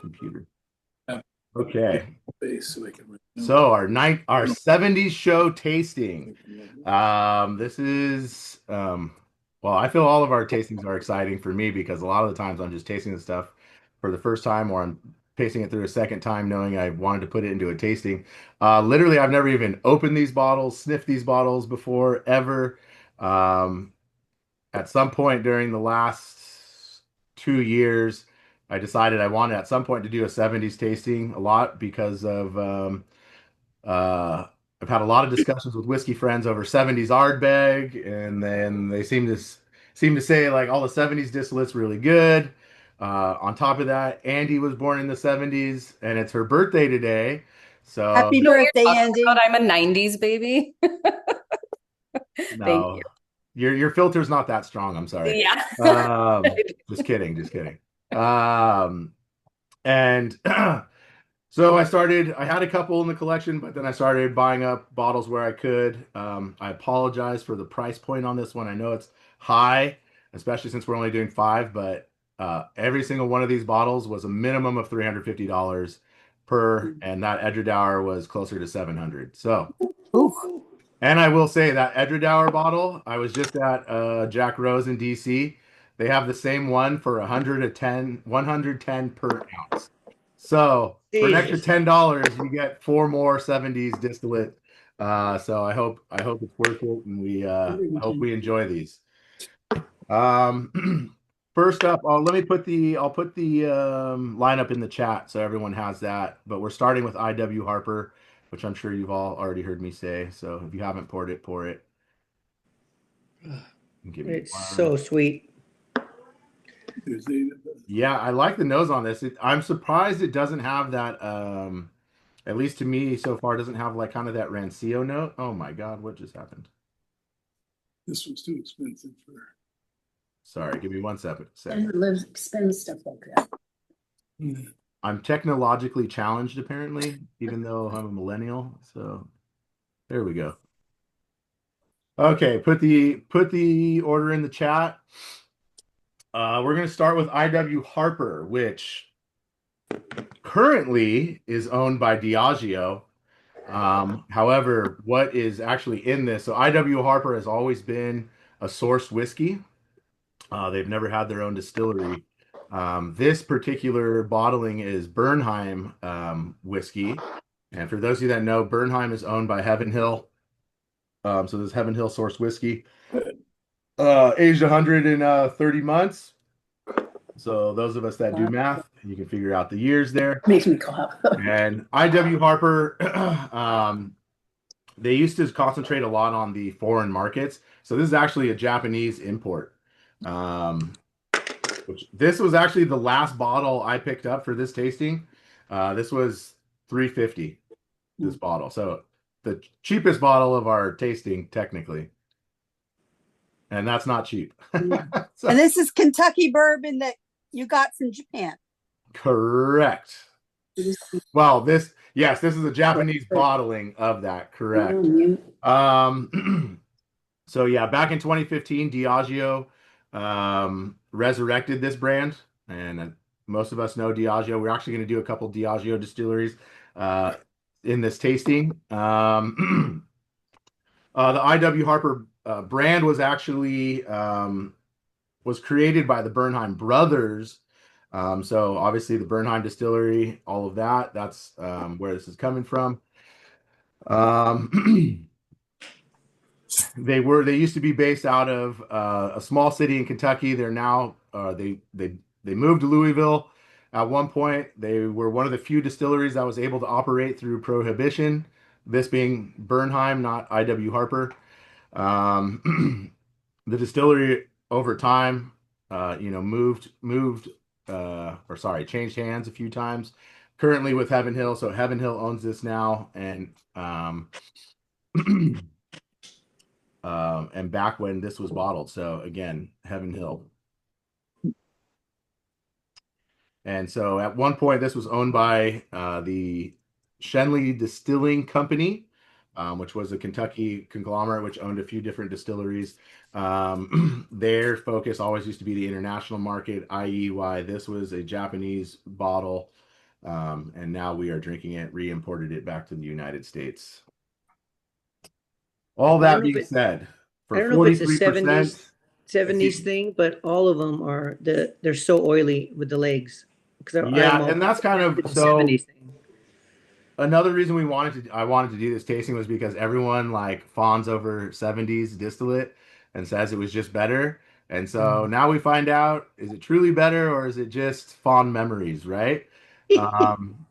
computer. Yeah. Okay. So I can So our 70s show tasting. This is well, I feel all of our tastings are exciting for me because a lot of the times I'm just tasting the stuff for the first time or I'm tasting it through a second time knowing I wanted to put it into a tasting. Literally, I've never even opened these bottles, sniffed these bottles before, ever. Um, at some point during the last 2 years, I decided I wanted at some point to do a 70s tasting a lot because of uh, I've had a lot of discussions with whiskey friends over 70s Ardbeg, and then they seem to say like all the 70s distillates really good. On top of that, Andy was born in the 70s, and it's her birthday today. So Happy You know what birthday, you're talking Andy. about? I'm a 90s baby. Thank no, you. your filter's not that strong. I'm sorry. Yeah. Just kidding, just kidding. And So I had a couple in the collection, but then I started buying up bottles where I could. I apologize for the price point on this one. I know it's high, especially since we're only doing five, but every single one of these bottles was a minimum of $350 per, and that Edradour was closer to 700. So, Ooh. and I will say that Edradour bottle, I was just at Jack Rose in DC. They have the same one for 110 per ounce. So for an extra Jesus. $10, you get four more 70s distillate. So I hope it's worth it, and I hope we enjoy these. First up, I'll put the lineup in the chat so everyone has that. But we're starting with IW Harper, which I'm sure you've all already heard me say. So if you haven't poured it, pour it. Give me It's one. so sweet. Yeah, I like the nose on this. I'm surprised it doesn't have that. At least to me so far, doesn't have like kind of that Rancio note. Oh my God, what just happened? This was too expensive for. Sorry, give me 1 second. And lives spend stuff like that. I'm technologically challenged apparently, even though I'm a millennial. So there we go. Okay, put the order in the chat. We're gonna start with IW Harper, which currently is owned by Diageo. However, what is actually in this? So IW Harper has always been a sourced whiskey. They've never had their own distillery. This particular bottling is Bernheim whiskey. And for those of you that know, Bernheim is owned by Heaven Hill. So this is Heaven Hill sourced whiskey. Aged 130 months. So those of us that do math, you can figure out the years there. Makes me cough. And IW Harper, they used to concentrate a lot on the foreign markets. So this is actually a Japanese import. This was actually the last bottle I picked up for this tasting. This was $350, this bottle. So the cheapest bottle of our tasting, technically. And that's not cheap. So, And this is Kentucky bourbon that you got from Japan. correct. Well, this is a Japanese bottling of that, correct. So yeah, back in 2015, Diageo resurrected this brand, and most of us know Diageo. We're actually going to do a couple Diageo distilleries in this tasting. The IW Harper brand was actually was created by the Bernheim brothers. So obviously the Bernheim distillery, all of that, that's where this is coming from. They used to be based out of a small city in Kentucky. They're now they moved to Louisville. At one point, they were one of the few distilleries that was able to operate through prohibition. This being Bernheim, not IW Harper. The distillery over time, changed hands a few times. Currently with Heaven Hill, so Heaven Hill owns this now, and and back when this was bottled. So again, Heaven Hill. And so at one point, this was owned by the Shenley Distilling Company, which was a Kentucky conglomerate which owned a few different distilleries. Their focus always used to be the international market, i.e., why this was a Japanese bottle. And now we are drinking it, re-imported it back to the United States. All I don't that know if being it, said, I for don't know if it's a 43%, 70s thing, but all of them they're so oily with the legs. Because yeah, and that's kind of it's a so 70s thing. another reason I wanted to do this tasting was because everyone like fawns over 70's distillate and says it was just better. And so now we find out, is it truly better or is it just fond memories, right? Um,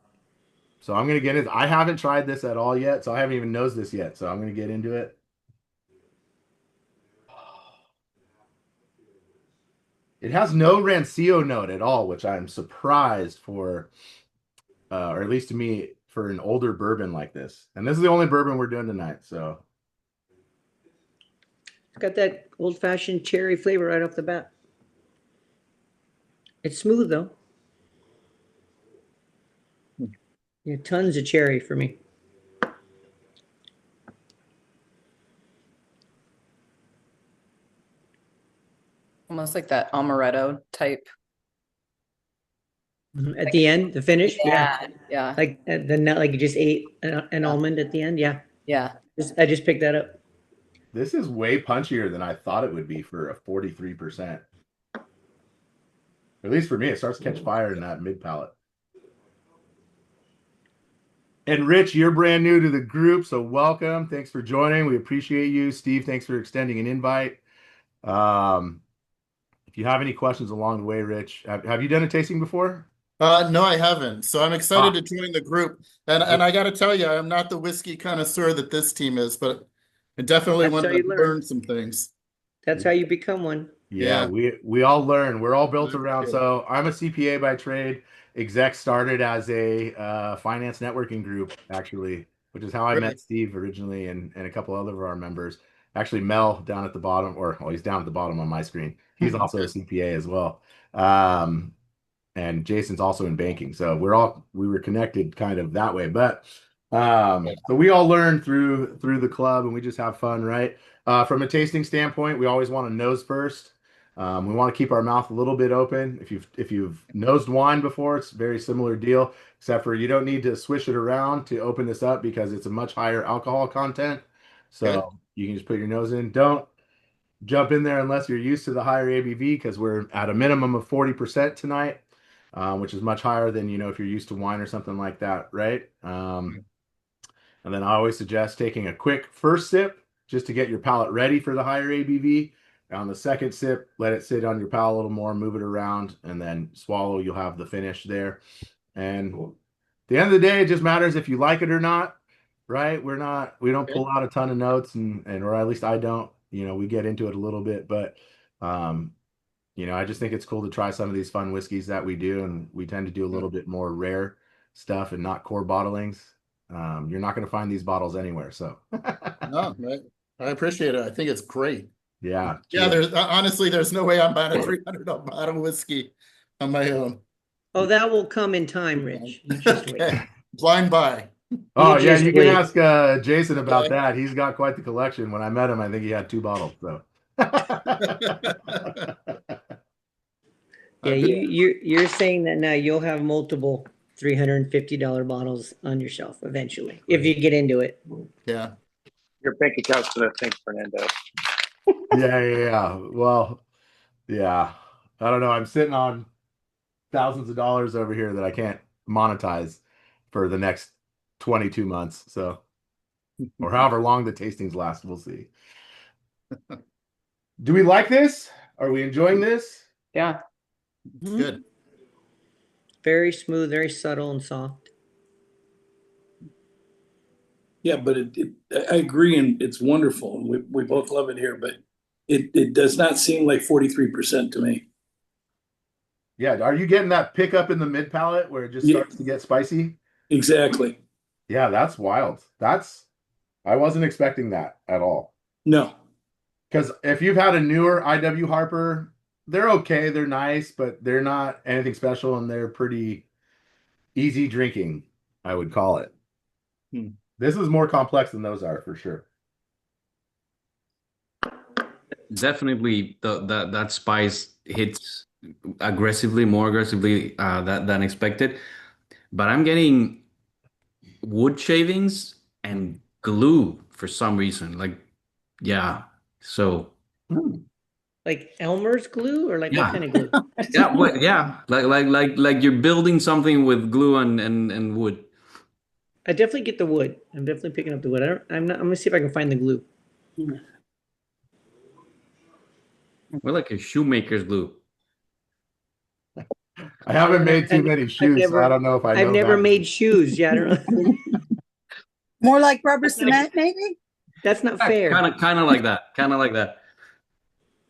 so I'm gonna get it. I haven't tried this at all yet, so I haven't even nosed this yet. So I'm gonna get into it. It has no Rancio note at all, which I'm surprised for, or at least to me, for an older bourbon like this. And this is the only bourbon we're doing tonight. So It's got that old-fashioned cherry flavor right off the bat. It's smooth though. Yeah, tons of cherry for me. Almost like that amaretto type. At the end, the finish, yeah. Yeah. Like the nut, like you just ate an almond at the end, yeah. Yeah. I just picked that up. this is way punchier than I thought it would be for a 43%. At least for me, it starts to catch fire in that mid palate. And Rich, you're brand new to the group, so welcome. Thanks for joining. We appreciate you. Steve, thanks for extending an invite. Um, if you have any questions along the way, Rich, have you done a tasting before? No, I haven't. So I'm excited to join the group. And I got to tell you, I'm not the whiskey connoisseur that this team is, but I definitely That's want how to you learn. learn some things. That's how you become one. Yeah, Yeah. we all learn. We're all built I around. appreciate it. So I'm a CPA by trade. Exec started as a finance networking group, actually, which is how I met Great. Steve originally and a couple other of our members. Actually, Mel down at the bottom, or well, he's down at the bottom on my screen. He's also a CPA as well. And Jason's also in banking. So we were connected kind of that way. But so we all learn through the club and we just have fun, right? From a tasting standpoint, we always want to nose first. We want to keep our mouth a little bit open. If you've nosed wine before, it's a very similar deal, except for you don't need to swish it around to open this up because it's a much higher alcohol content. Good. So you can just put your nose in. Don't jump in there unless you're used to the higher ABV because we're at a minimum of 40% tonight, which is much higher than, if you're used to wine or something like that, right? And then I always suggest taking a quick first sip just to get your palate ready for the higher ABV. On the second sip, let it sit on your palate a little more, move it around, and then swallow. You'll have the finish there. And at the end of the day, it just matters if you like it or not, right? We don't pull out a ton of notes, or at least I don't. We get into it a little bit, but I just think it's cool to try some of these fun whiskeys that we do, and we tend to do a little bit more rare stuff and not core bottlings. You're not going to find these bottles anywhere, so No, I appreciate it. I think it's great. yeah. Yeah, there's no way I'm buying a $300 bottle of whiskey on my own. Oh, that will come in time, Rich. You just wait. Okay. Blind buy. Oh You yeah, just you can wait. ask Jason about Okay. that. He's got quite the collection. When I met him, I think he had 2 bottles. So Yeah, you're saying that now you'll have multiple $350 bottles on your shelf eventually, if you get into it. Yeah. Your bank account's gonna think, Fernando. yeah. Well, yeah. I don't know. I'm sitting on thousands of dollars over here that I can't monetize for the next 22 months. So, or however long the tastings last, we'll see. Do we like this? Are we enjoying this? Yeah. Mhm. Good. Very smooth, very subtle and soft. Yeah, but I agree, and it's wonderful. And we both love it here, but it does not seem like 43% to me. Yeah. Are you getting that pickup in the mid palate where it just starts to get spicy? Exactly. Yeah, that's wild. I wasn't expecting that at all. No. Because if you've had a newer IW Harper, they're okay, they're nice, but they're not anything special and they're pretty easy drinking, I would call it. This is more complex than those are for sure. Definitely that spice hits more aggressively than expected. but I'm getting wood shavings and glue for some reason. Like, yeah. So Like Elmer's glue or like what yeah, kind of glue? yeah, yeah. Like you're building something with glue and wood. I definitely get the wood. I'm definitely picking up the wood. I'm gonna see if I can find the glue. We're like a shoemaker's glue. I haven't made too And many shoes, so I don't know if I I've know never that. made shoes. Yeah, I don't know. More like rubber cement, maybe? That's not fair. Kind of like that. Kind of like that.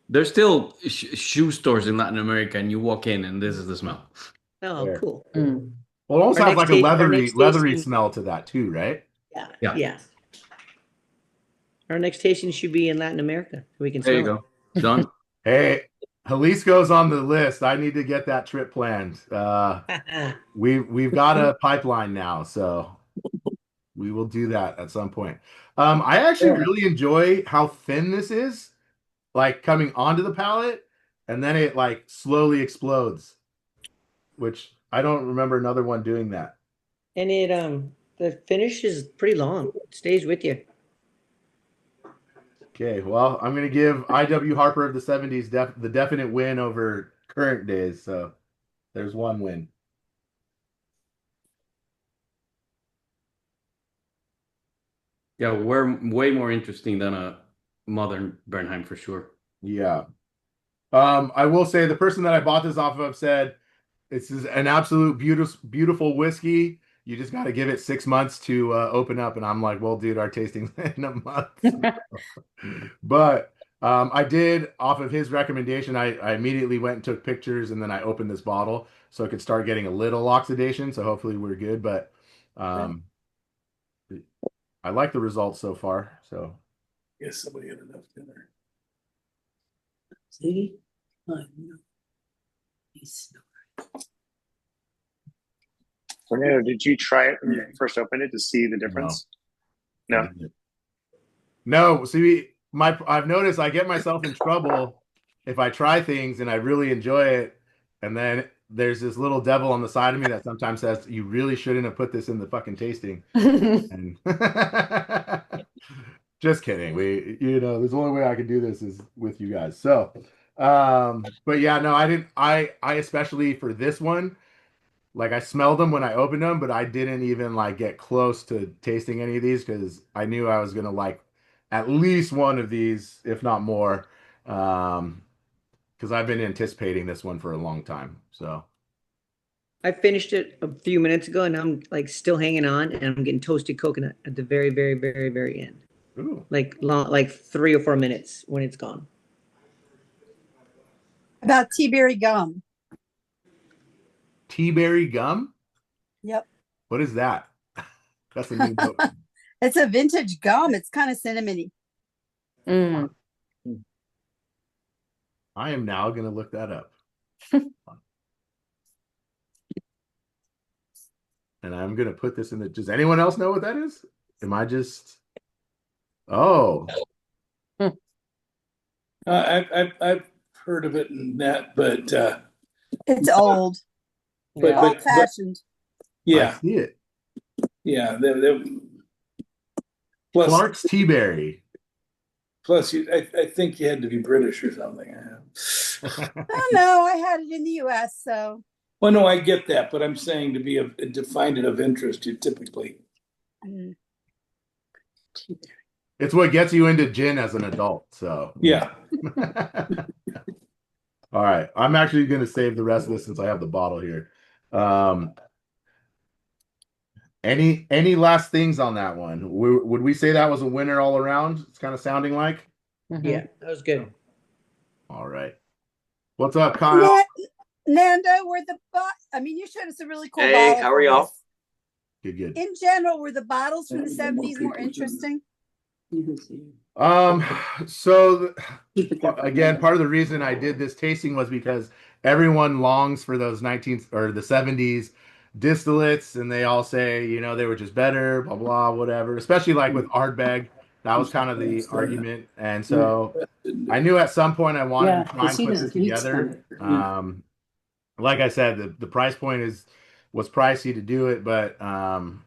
There's still shoe stores in Latin America, and you walk in, and this is the smell. Oh, Fair. cool. Mm. Well, it also Our has like next a ta- our leathery next leathery tasting- smell to that too, right? Yeah, Yeah. yeah. Our next tasting should be in Latin America. We can There you smell go. Done. Hey, Jalisco's on the list. I need to get that trip planned. it. We've got a pipeline now, so we will do that at some point. I actually really enjoy how thin this is, like coming onto the palate, and then it like slowly explodes, which I don't remember another one doing that. And the finish is pretty long. It stays with you. Okay, well, I'm gonna give IW Harper of the 70s the definite win over current days. So there's one win. Yeah, we're way more interesting than a modern Bernheim for sure. Yeah. I will say the person that I bought this off of said this is an absolute beautiful whiskey. You just got to give it 6 months to open up. And I'm like, well, dude, our tasting's in a month. But I did, off of his recommendation, I immediately went and took pictures and then I opened this bottle so I could start getting a little oxidation. So hopefully we're good. But I like the results so far. So Yes, somebody had enough dinner. See? I know. He's Fernando, did you try it when you first opened it to see the difference? No. No, see, I've noticed I get myself in trouble if I try things and I really enjoy it, and then there's this little devil on the side of me that sometimes says, "You really shouldn't have put this in the fucking tasting." And just kidding. There's the only way I can do this is with you guys. So, but yeah, no, I didn't. I especially for this one. Like I smelled them when I opened them, but I didn't even like get close to tasting any of these because I knew I was gonna like at least one of these, if not more, because I've been anticipating this one for a long time. So I finished it a few minutes ago and I'm like still hanging on and I'm getting toasted coconut at the very, very, very, very end. ooh. Like 3 or 4 minutes when it's gone. About tea berry gum. Tea berry gum. Yep. What is that? That's a new note. It's a vintage gum. It's kind of cinnamony. Mm. I am now gonna look that up. And I'm gonna put this in the. Does anyone else know what that is? Am I just? Oh, I've heard of it in that, but It's old, but old fashioned. yeah, I see it. yeah. Plus, Clark's Tea Berry. I think you had to be British or something. Oh no, I had it in the U.S. So Well, no, I get that, but I'm saying to find it of interest, you typically. mm. It's what gets you into gin as an adult. So Yeah. All right. I'm actually going to save the rest of this since I have the bottle here. Any last things on that one? Would we say that was a winner all around? It's kind of sounding like. Mhm. Yeah, that was good. All right. What's up, Kyle? Nando, were I mean, you showed us a really cool Hey, bottle. how are y'all? Good. In general, were the bottles from the 70s more interesting? So again, part of the reason I did this tasting was because everyone longs for those 19th or the 70s distillates, and they all say, they were just better, blah blah, whatever. Especially like with Ardbeg, that was kind of the argument, and so I knew at some point I wanted to try and put this together. Like I said, the price point is was pricey to do it, but I'm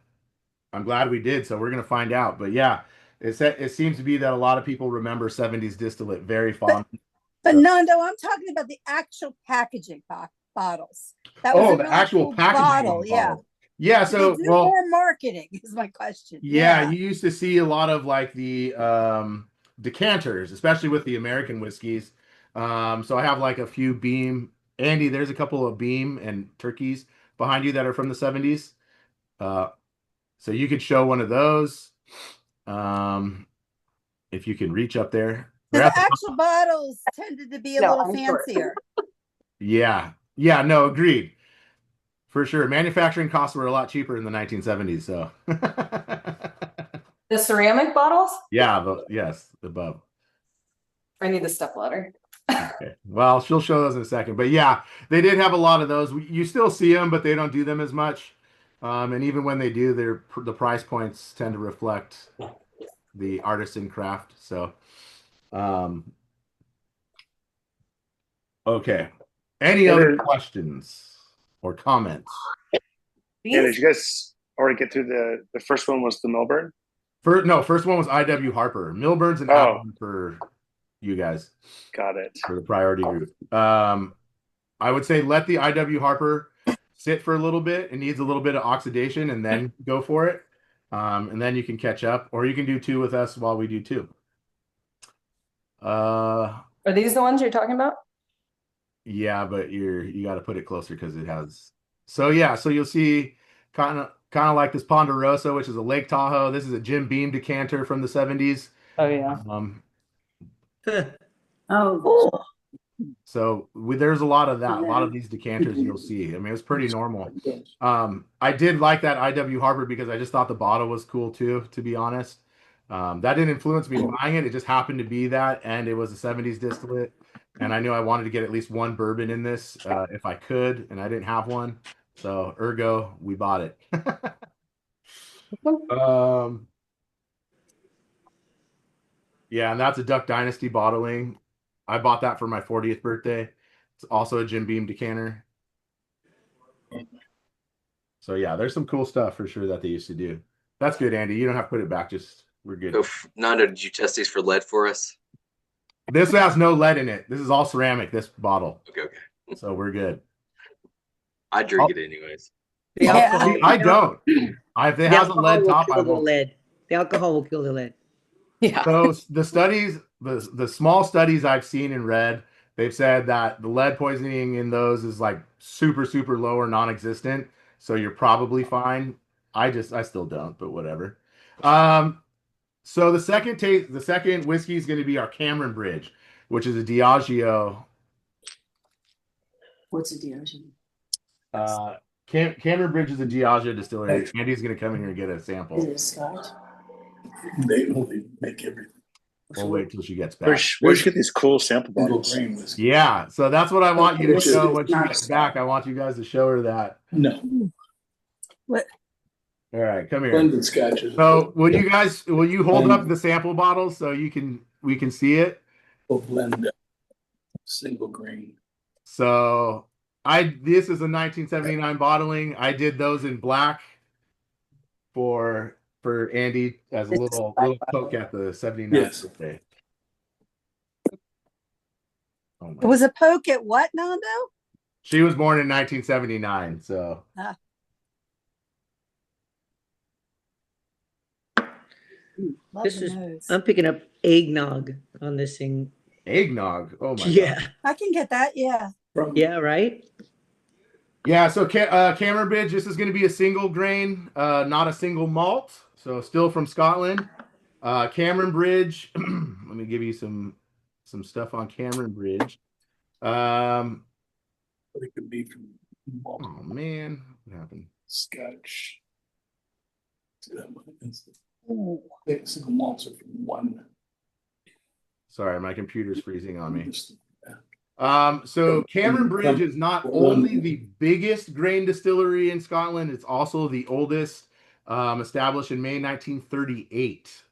glad we did. So we're gonna find out. But yeah, it seems to be that a lot of people remember 70s distillate very fondly. But Nando, I'm talking about the actual packaging bottles. That was Oh, a the really actual cool packaging bottle. bottle. Yeah. Yeah, Did so they do well, more marketing is my question. yeah, you used to see a lot of like the decanters, especially with the American whiskeys. So I have like a few Beam. Andy, there's a couple of Beam and turkeys behind you that are from the 70s. So you could show one of those. If you can reach up there. So the actual bottles tended to be a little fancier. Yeah. Yeah, no, agreed. For sure. Manufacturing costs were a lot cheaper in the 1970s, so. The ceramic bottles? Yeah, yes, above. I need the step ladder. Okay. Well, she'll show those in a second. But yeah, they did have a lot of those. You still see them, but they don't do them as much. And even when they do, the price points tend to reflect the artisan craft. So, okay. Any other questions or comments? Yeah, did you guys already get through the first one was the Milburn? First one was IW Harper. Milburn's an Albyn for you guys. Got it. For the priority group. I would say let the IW Harper sit for a little bit. It needs a little bit of oxidation and then go for it. And then you can catch up, or you can do 2 with us while we do 2. Are these the ones you're talking about? Yeah, but you got to put it closer because it has. So yeah, so you'll see kind of like this Ponderosa, which is a Lake Tahoe. This is a Jim Beam decanter from the 70s. Oh yeah. Oh, So there's a lot of that. A lot of these decanters you'll see. I mean, it's pretty normal. I did like that IW Harper because I just thought the bottle was cool too, to be honest. That didn't influence me buying it. It just happened to be that, and it was a 70s distillate. And I knew I wanted to get at least one bourbon in this if I could, and I didn't have one. So ergo, we bought it. Yeah, and that's a Duck Dynasty bottling. I bought that for my 40th birthday. It's also a Jim Beam decanter. So yeah, there's some cool stuff for sure that they used to do. That's good, Andy. You don't have to put it back. Just we're good. Nando, did you test these for lead for us? This has no lead in it. This is all ceramic, this bottle. Okay. So we're good. I drink it anyways. I don't. If it has a lead top, I won't. Lead. The alcohol will kill the lead. Yeah. So the studies, the small studies I've seen and read, they've said that the lead poisoning in those is like super, super low or non-existent. So you're probably fine. I still don't, but whatever. So the second whiskey is going to be our Cameronbridge, which is a Diageo. what's a Diageo? Cameronbridge is a Diageo distillery. Andy's going to come in here and get a sample. Is it a Scotch? They only make everything. We'll wait till she gets back. Where'd you get these cool sample bottles? Yeah, so that's what I want you to show when she gets back. I want you guys to show her that. No. What? All right, come here. Blended scotches. So will you hold up the sample bottles so we can see it? We'll blend single grain. So this is a 1979 bottling. I did those in black for Andy as a little poke at the 79th birthday. Oh It was a poke at what, Nando? She was born in 1979, so. I'm picking up eggnog on this thing. Eggnog? Oh my God. I can get that, yeah. Yeah, right? Yeah, so Cameronbridge, this is going to be a single grain, not a single malt. So still from Scotland. Cameronbridge, let me give you some stuff on Cameronbridge. It could be from malt. Oh man, what happened? Scotch. Single malts are from one. Sorry, my computer's freezing on me. So Cameronbridge is not only the biggest grain distillery in Scotland, it's also the oldest, established in May 1938.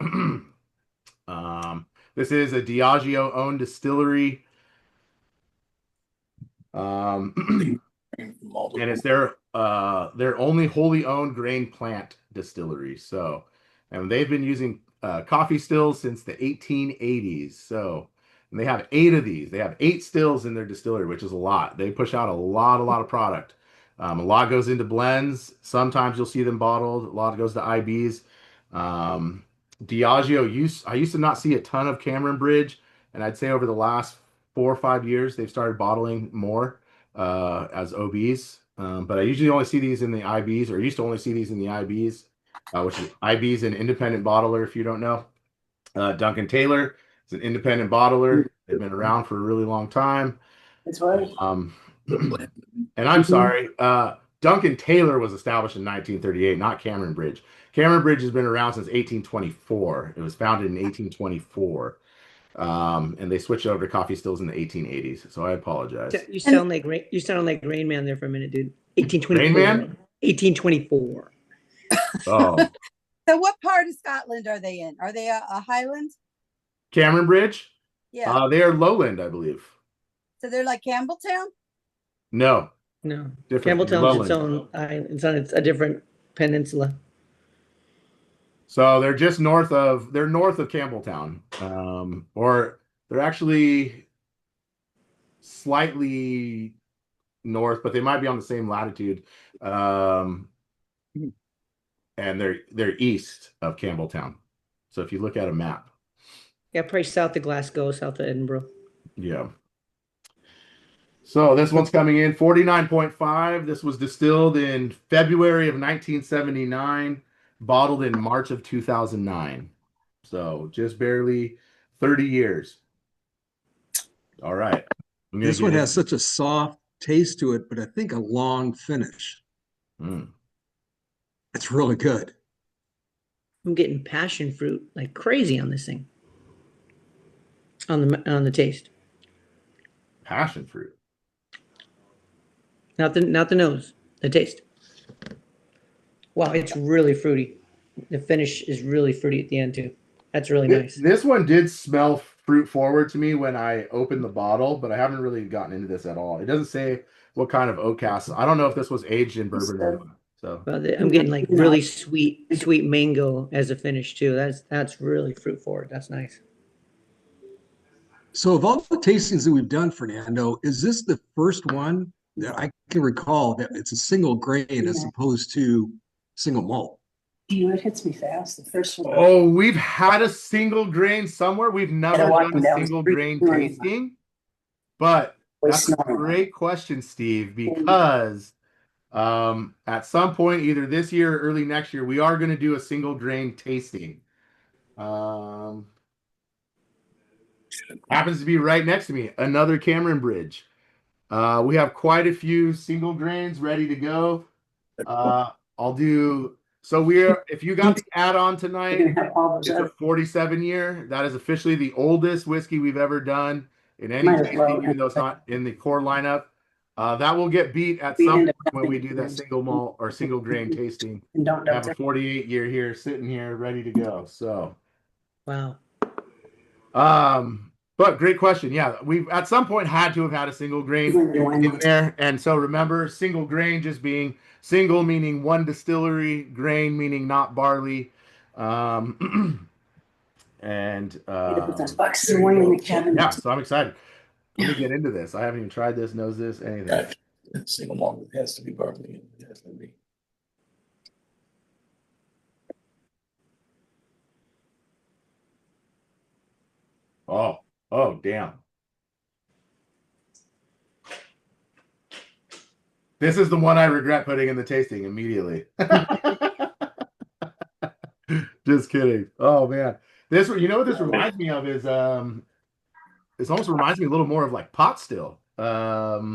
This is a Diageo-owned distillery. And it's their they're only wholly owned grain plant distillery. So, and they've been using coffee stills since the 1880s. So, and they have 8 of these. They have 8 stills in their distillery, which is a lot. They push out a lot of product. A lot goes into blends. Sometimes you'll see them bottled. A lot goes to IBs. I used to not see a ton of Cameronbridge, and I'd say over the last 4 or 5 years they've started bottling more as OBs. But I usually only see these in the IBs, or used to only see these in the IBs, which is IBs an independent bottler. If you don't know, Duncan Taylor is an independent bottler. They've been around for a really long time. That's right. And I'm sorry, Duncan Taylor was established in 1938, not Cameronbridge. Cameronbridge has been around since 1824. It was founded in 1824. And they switched over to coffee stills in the 1880s. So I apologize. You sound like Rain Man there for a minute, dude. 1824. Rain Man? 1824. Oh, So what part of Scotland are they in? Are they a Highland? Cameronbridge? Yeah. They are lowland, I believe. So they're like Campbelltown? No, No. different. Campbelltown's its Lowland. own island. It's on a different peninsula. So they're just north of Campbelltown. Or they're actually slightly north, but they might be on the same latitude. And they're east of Campbelltown. So if you look at a map. Yeah, probably south of Glasgow, south of Edinburgh. Yeah. So this one's coming in 49.5. This was distilled in February of 1979, bottled in March of 2009. So just barely 30 years. All right. This one has such a soft taste to it, but I think a long finish. It's really good. I'm getting passion fruit like crazy on this thing. On the taste. Passion fruit. Not the nose, the taste. Wow, it's really fruity. The finish is really fruity at the end too. That's really nice. This one did smell fruit forward to me when I opened the bottle, but I haven't really gotten into this at all. It doesn't say what kind of oak casks. I don't know if this was aged in bourbon or not. So I'm getting like really sweet mango as a finish too. That's really fruit forward. That's nice. So of all the tastings that we've done, Fernando, is this the first one that I can recall that it's a single grain as opposed to single malt? You know, it hits me fast. The first one. Oh, we've had a single grain somewhere. We've never done a down single street. grain tasting. But that's a great question, Steve, because at some point, either this year or early next year, we are going to do a single grain tasting. Happens to be right next to me, another Cameronbridge. We have quite a few single grains ready to go. I'll do. So if you got the add-on tonight, it's a 47 year. That is officially the oldest whiskey we've ever done in any tasting, even though it's not in the core lineup. That will get beat at some point when we do that single malt or single grain tasting. And don't I have a 48 year here, sitting here, ready to go. So, wow. But great question. Yeah, we've at some point had to have had a single grain in there. And so remember, single grain just being single meaning one distillery, grain meaning not barley. And yeah, so I'm excited. Let me get into this. I haven't even tried this, knows this, anything. Single malt has to be barley. It has to be. Oh, damn. This is the one I regret putting in the tasting immediately. Just kidding. Oh man. You know what this reminds me of is this almost reminds me a little more of like pot still. Like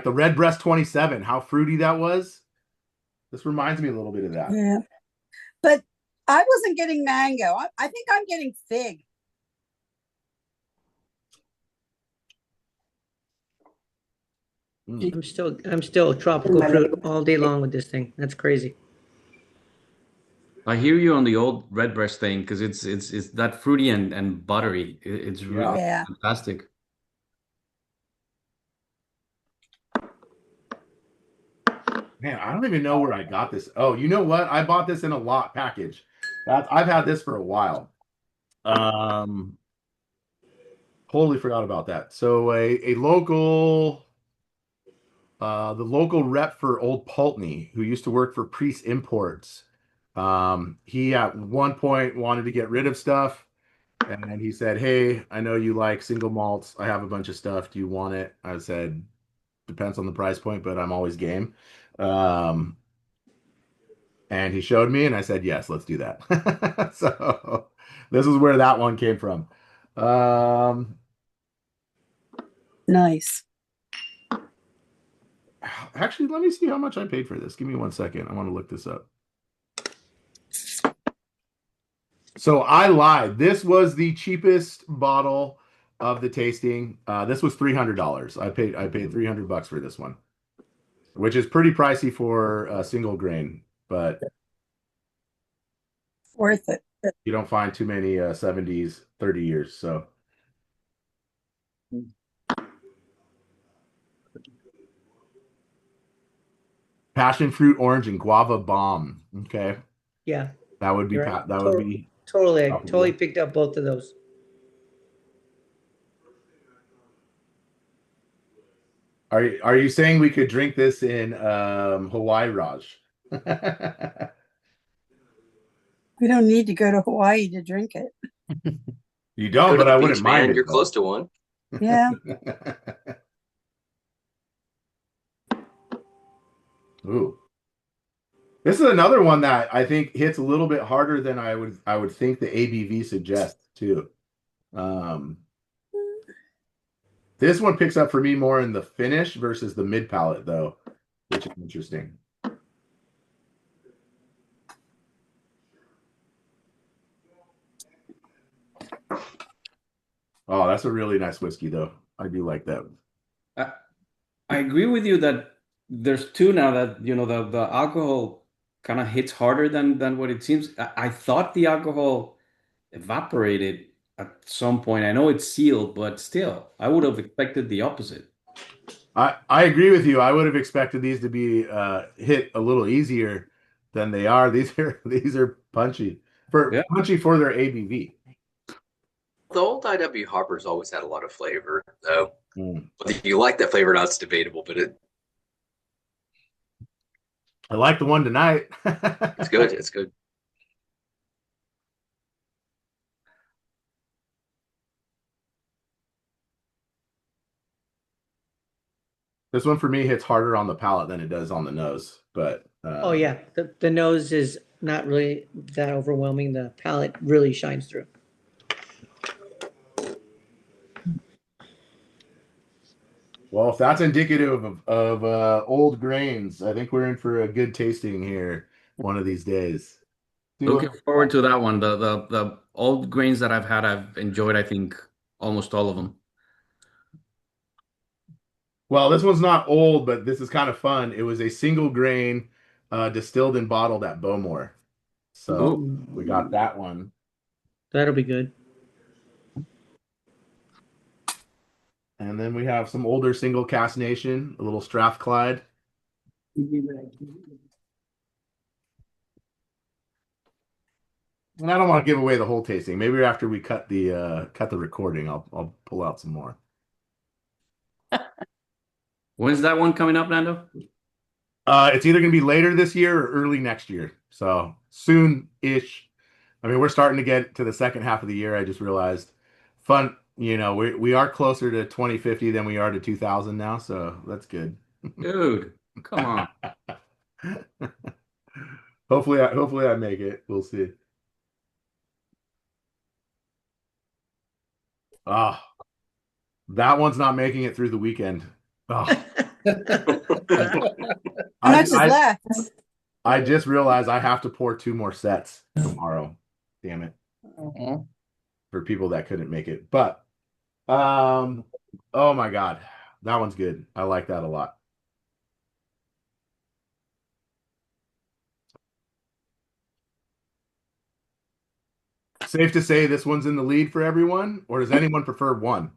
the Redbreast 27, how fruity that was. This reminds me a little bit of that. Yeah. But I wasn't getting mango. I think I'm getting fig. I'm still tropical fruit all day long with this thing. That's crazy. I hear you on the old Redbreast thing because it's that fruity and buttery. It's really fantastic. Man, I don't even know where I got this. Oh, you know what? I bought this in a lot package. I've had this for a while. Totally forgot about that. So a local the local rep for Old Pulteney, who used to work for Priest Imports, he at one point wanted to get rid of stuff, and then he said, "Hey, I know you like single malts. I have a bunch of stuff. Do you want it?" I said, "Depends on the price point, but I'm always game." Um, and he showed me, and I said, "Yes, let's do that." So this is where that one came from. Nice. Actually, let me see how much I paid for this. Give me 1 second. I want to look this up. So I lied. This was the cheapest bottle of the tasting. This was $300. I paid $300 for this one, which is pretty pricey for a single grain, but Worth it. you don't find too many 70s 30 years. So passion fruit orange and guava bomb. Okay, Yeah, that would be you're right. that would be Totally, I topical. totally picked up both of those. Are you saying we could drink this in Hawaii, Raj? We don't need to go to Hawaii to drink it. You don't, Go to but the I beach, wouldn't mind man. it. You're though. close to one. Yeah. Ooh. This is another one that I think hits a little bit harder than I would think the ABV suggests too. This one picks up for me more in the finish versus the mid palate though, which is interesting. Oh, that's a really nice whiskey though. I do like that. I agree with you that there's two now that the alcohol kind of hits harder than what it seems. I thought the alcohol evaporated at some point. I know it's sealed, but still, I would have expected the opposite. I agree with you. I would have expected these to be hit a little easier than they are. These are punchy punchy for their ABV. The old IW Harper's always had a lot of flavor, though. Whether you like that flavor or not, it's debatable, but I like the one tonight. it's good. It's good. This one for me hits harder on the palate than it does on the nose. But Oh yeah, the nose is not really that overwhelming. The palate really shines through. Well, if that's indicative of old grains, I think we're in for a good tasting here one of these days. Looking forward to that one. The old grains that I've had, I've enjoyed, I think, almost all of them. Well, this one's not old, but this is kind of fun. It was a single grain distilled and bottled at Bowmore. So we got that one. That'll be good. And then we have some older single cask nation, a little Strathclyde. And I don't want to give away the whole tasting. Maybe after we cut the recording, I'll pull out some more. When's that one coming up, Nando? It's either going to be later this year or early next year. So soon-ish. I mean, we're starting to get to the second half of the year. I just realized fun. We are closer to 2050 than we are to 2000 now. So that's good. Dude, come on. Hopefully I make it. We'll see. Ah, that one's not making it through the weekend. Oh. How much is left? I just realized I have to pour 2 more sets tomorrow. Damn it. For people that couldn't make it. But oh my God. That one's good. I like that a lot. Safe to say this one's in the lead for everyone, or does anyone prefer one?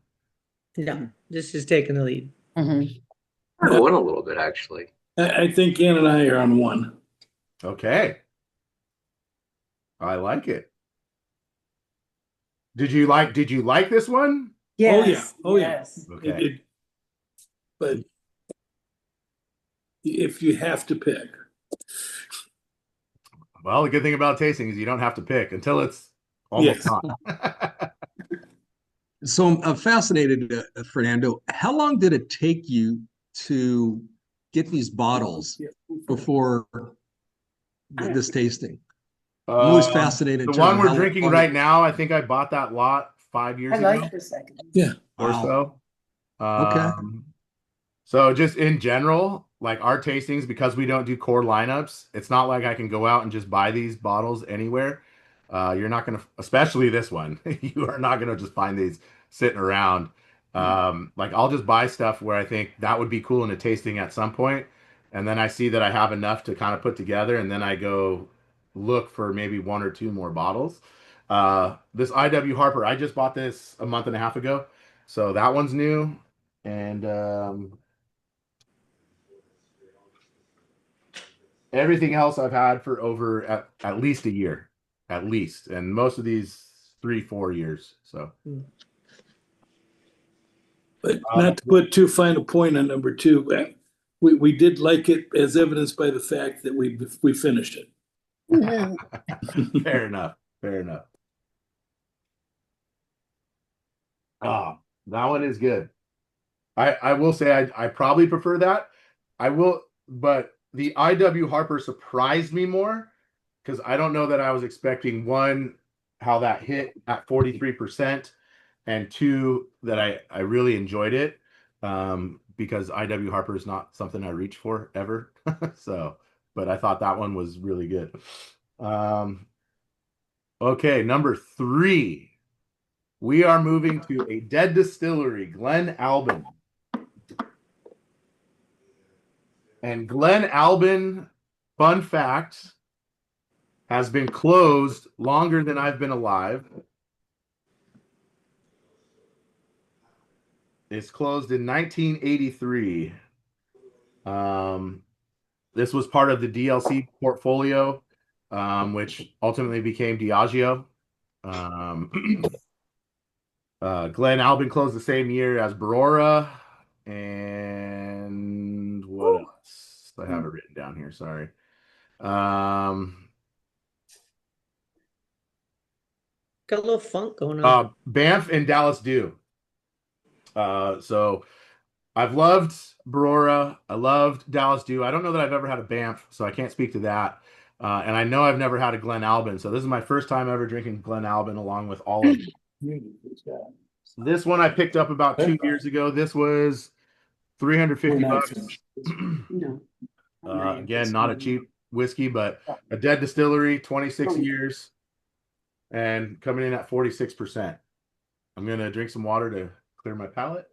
No, this is taking the lead. I won a little bit, actually. I think Ann and I are on one. Okay. I like it. Did you like this one? Yes. Oh yeah. Yes. Okay. But if you have to pick. Well, the good thing about tasting is you don't have to pick until it's almost Yes. gone. So I'm fascinated, Fernando. How long did it take you to get these bottles before this tasting? I'm always fascinated. The in terms one of we're how drinking long right now, I think I bought that lot 5 years I ago like the second. Yeah. or Wow. so. Okay. So just in general, like our tastings, because we don't do core lineups, it's not like I can go out and just buy these bottles anywhere. You're not going to, especially this one, you are not going to just find these sitting around. Like I'll just buy stuff where I think that would be cool in a tasting at some point, and then I see that I have enough to kind of put together, and then I go look for maybe one or two more bottles. This IW Harper, I just bought this a month and a half ago, so that one's new, and everything else I've had for over at least a year, at least, and most of these 3-4 years. So, But not to put too fine a point on number two, we did like it as evidenced by the fact that we finished it. fair enough. Fair enough. Ah, that one is good. I will say I probably prefer that. I will, but the IW Harper surprised me more because I don't know that I was expecting one, how that hit at 43%, and two, that I really enjoyed it. Because IW Harper is not something I reach for ever. So, but I thought that one was really good. Okay, number 3. We are moving to a dead distillery, Glen, Albyn. And Glen, Albyn, fun fact, has been closed longer than I've been alive. It's closed in 1983. This was part of the DLC portfolio, which ultimately became Diageo. Glen, Albyn closed the same year as Barora. And what else? I have it written down here. Sorry. Got a little funk going on. Banff and Dallas Dew. So I've loved Barora. I loved Dallas Dew. I don't know that I've ever had a Banff, so I can't speak to that. And I know I've never had a Glen Albyn. So this is my first time ever drinking Glen Albyn along with all of them. This one I picked up about 2 years ago. This was $350. No. Again, not a cheap whiskey, but a dead distillery, 26 years, and coming in at 46%. I'm gonna drink some water to clear my palate.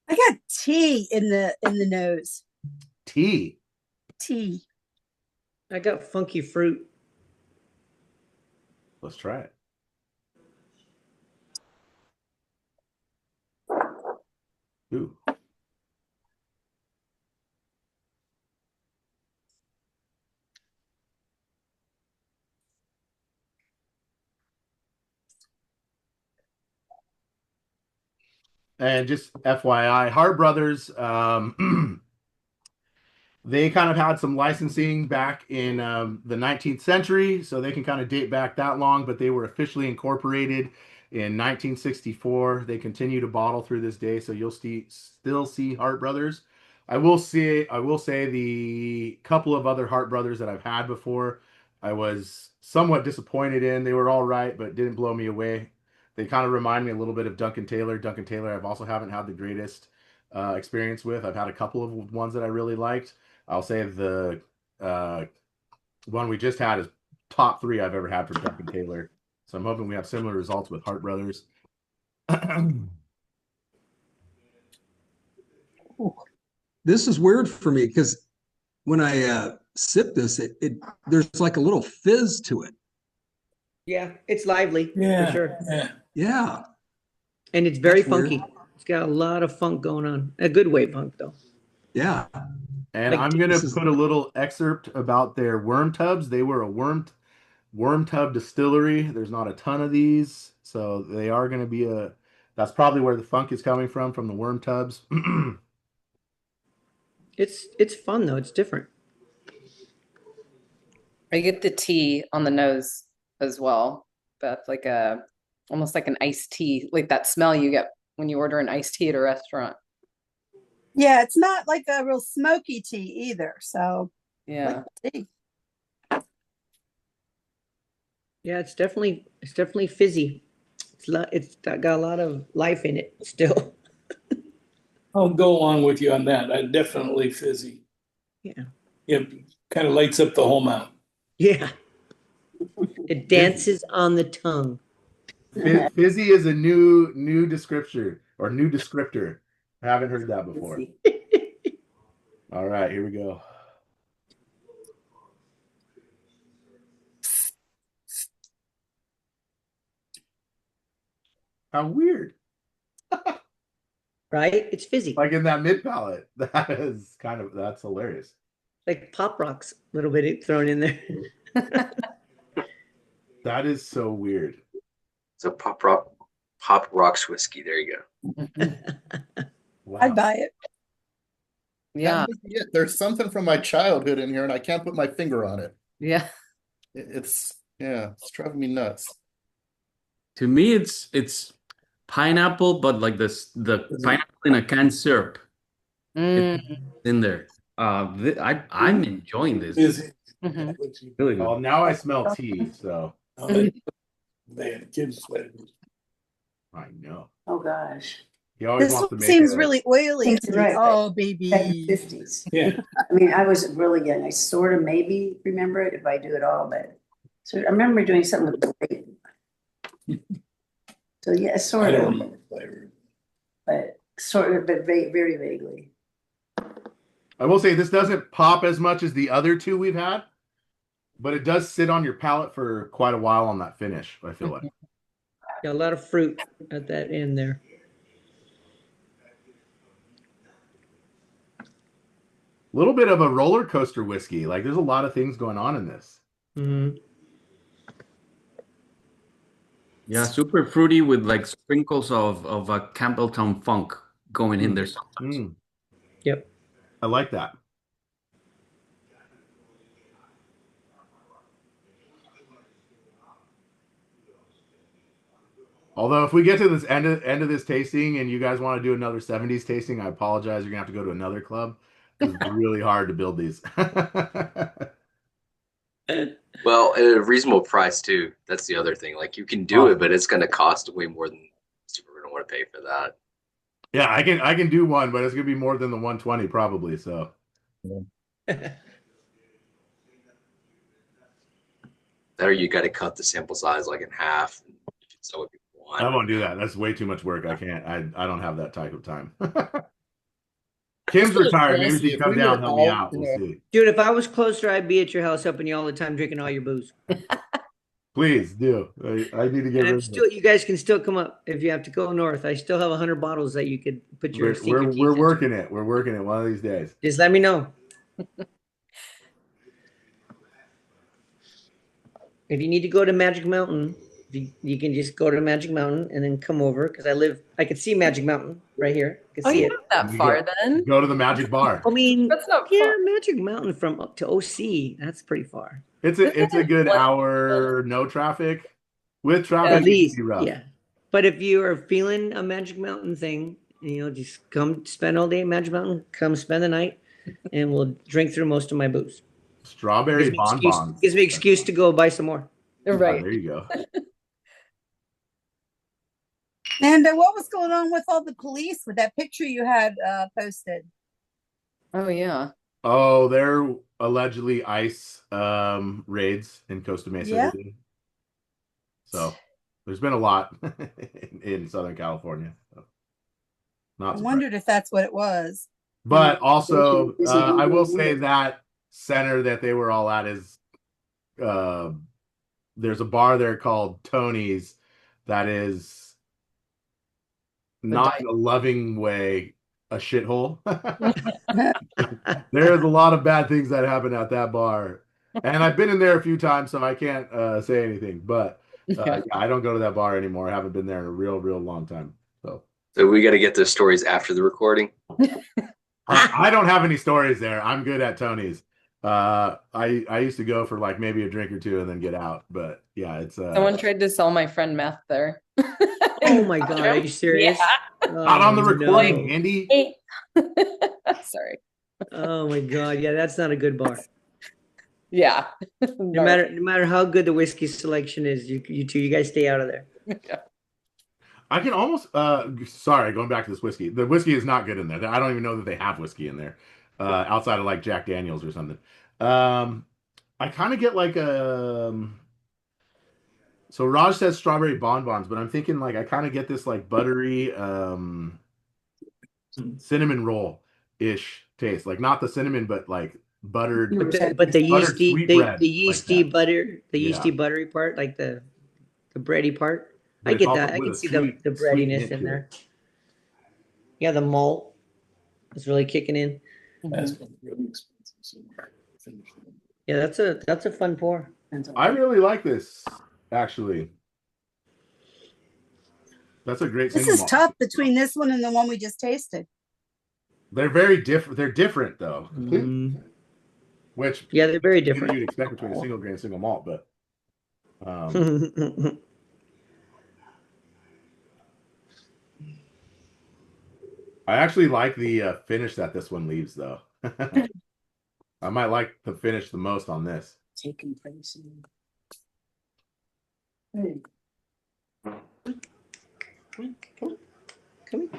I got tea in the nose. Tea. Tea. I got funky fruit. Let's try it. Ooh. And just FYI, Hart Brothers, they kind of had some licensing back in the 19th century, so they can kind of date back that long, but they were officially incorporated in 1964. They continue to bottle through this day, so you'll still see Hart Brothers. I will say the couple of other Hart Brothers that I've had before, I was somewhat disappointed in. They were all right, but didn't blow me away. They kind of remind me a little bit of Duncan Taylor. Duncan Taylor, I've also haven't had the greatest experience with. I've had a couple of ones that I really liked. I'll say the one we just had is top 3 I've ever had from Duncan Taylor. So I'm hoping we have similar results with Hart Brothers. This is weird for me because when I sip this, there's like a little fizz to it. Yeah, it's lively Yeah. for sure. Yeah. And it's very That's weird. funky. It's got a lot of funk going on. A good way funk though. Yeah. And Like, I'm gonna this is- put a little excerpt about their worm tubs. They were a worm tub distillery. There's not a ton of these, so they are gonna be a. That's probably where the funk is coming from the worm tubs. it's fun though. It's different. I get the tea on the nose as well. That's like almost like an iced tea, like that smell you get when you order an iced tea at a restaurant. Yeah, it's not like a real smoky tea either. So Yeah. like tea. Yeah, it's definitely fizzy. It's got a lot of life in it still. I'll go along with you on that. I definitely fizzy. Yeah. It kind of lights up the whole mouth. Yeah. It dances on the tongue. Fizzy is a new descriptor or new descriptor. I haven't heard that before. All right, here we go. How weird. Right? It's fizzy. Like in that mid palate. That's hilarious. Like Pop Rocks, a little bit thrown in there. That is so weird. So Pop Rocks whiskey. There you go. Wow. I'd buy it. Yeah. There's something from my childhood in here, and I can't put my finger on it. Yeah. It's driving me nuts. To me, it's pineapple, but like the pineapple in a canned syrup. It's in there. I'm enjoying this. Fizzy. Mhm. Really good. Well, now I smell tea, so Man, kids flavors. I know. Oh, gosh. He always This wants to one make seems a- really oily. Think to you're me. right. Oh, Back baby. in the 50s. Yeah. I mean, I was really young. I sort of maybe remember it if I do it all, but so I remember doing something with the weight. So yeah, I sort don't of, remember flavor. but very vaguely. I will say this doesn't pop as much as the other two we've had, but it does sit on your palate for quite a while on that finish, I feel like. Got a lot of fruit at that end there. A little bit of a roller coaster whiskey. Like there's a lot of things going on in this. Mm-hmm. Yeah, super fruity with like sprinkles of a Campbelltown funk going in there sometimes. Yep. I like that. Although if we get to this end of this tasting and you guys want to do another 70s tasting, I apologize. You're gonna have to go to another club because it's really hard to build these. Well, at a reasonable price too. That's the other thing. Like you can do it, but it's going to cost way more than we're going to want to pay for that. Yeah, I can do one, but it's gonna be more than the 120 probably. So That or you got to cut the sample size like in half. So what people want. I won't do that. That's way too much work. I can't. I don't have that type of time. Kim's retired. Maybe she can come down and help me out. We'll see. Dude, if I was closer, I'd be at your house helping you all the time, drinking all your booze. Please do. I need to get And I'm rid of still, it. you guys can still come up if you have to go north. I still have 100 bottles that you could put your secret teeth We're into. working it. We're working it one of these days. Just let me know. If you need to go to Magic Mountain, you can just go to Magic Mountain and then come over because I can see Magic Mountain right here. I can Oh, see you're it. not that You far go- then. Go to the Magic Bar. I mean, That's not yeah, far. Magic Mountain from up to OC, that's pretty far. It's a good What? hour, no traffic. With traffic, At it can least, be rough. yeah. But if you are feeling a Magic Mountain thing, just come spend all day at Magic Mountain, come spend the night, and we'll drink through most of my booze. Strawberry bonbons. Gives me excuse to go buy some more. Yeah, Right. there you go. And what was going on with all the police with that picture you had posted? Oh yeah. Oh, they're allegedly ICE raids in Costa Mesa. Yeah. So there's been a lot in Southern California. So, I not surprised. wondered if that's what it was. But also, Is it I will illegal? say that center that they were all at is there's a bar there called Tony's that is not in a loving way a shithole. There's a lot of bad things that happen at that bar, and I've been in there a few times, so I can't say anything. But yeah, I don't go to that bar anymore. I haven't been there in a real long time. So we got to get those stories after the recording. I don't have any stories there. I'm good at Tony's. I used to go for like maybe a drink or two and then get out. But yeah, it's Someone tried to sell my friend meth there. Oh my God, are you serious? Yeah. Not on the recording, no. Andy. Sorry. Oh my God, yeah, that's not a good bar. Yeah. No matter how good the whiskey selection is, you guys stay out of there. Yeah. I can almost sorry, going back to this whiskey. The whiskey is not good in there. I don't even know that they have whiskey in there. Outside of like Jack Daniels or something. I kind of get like so Raj says strawberry bonbons, but I'm thinking like I kind of get this like buttery cinnamon roll-ish taste. Like not the cinnamon, but like buttered. But the yeasty, sweetbread the yeasty like butter, the yeasty Yeah. buttery part, like the bready part. But I it's get also that. I with can a see sweet- the sweet breadiness hint in to there. it. Yeah, the malt is really kicking in. That's been really expensive. So finish it. Yeah, that's a fun pour. I really like this, actually. That's a great This single is malt. tough between this one and the one we just tasted. They're very different. They're different though. Which Yeah, they're very maybe different. you'd expect between a single grain and single malt, but I actually like the finish that this one leaves, though. I might like the finish the most on this. Taking place in.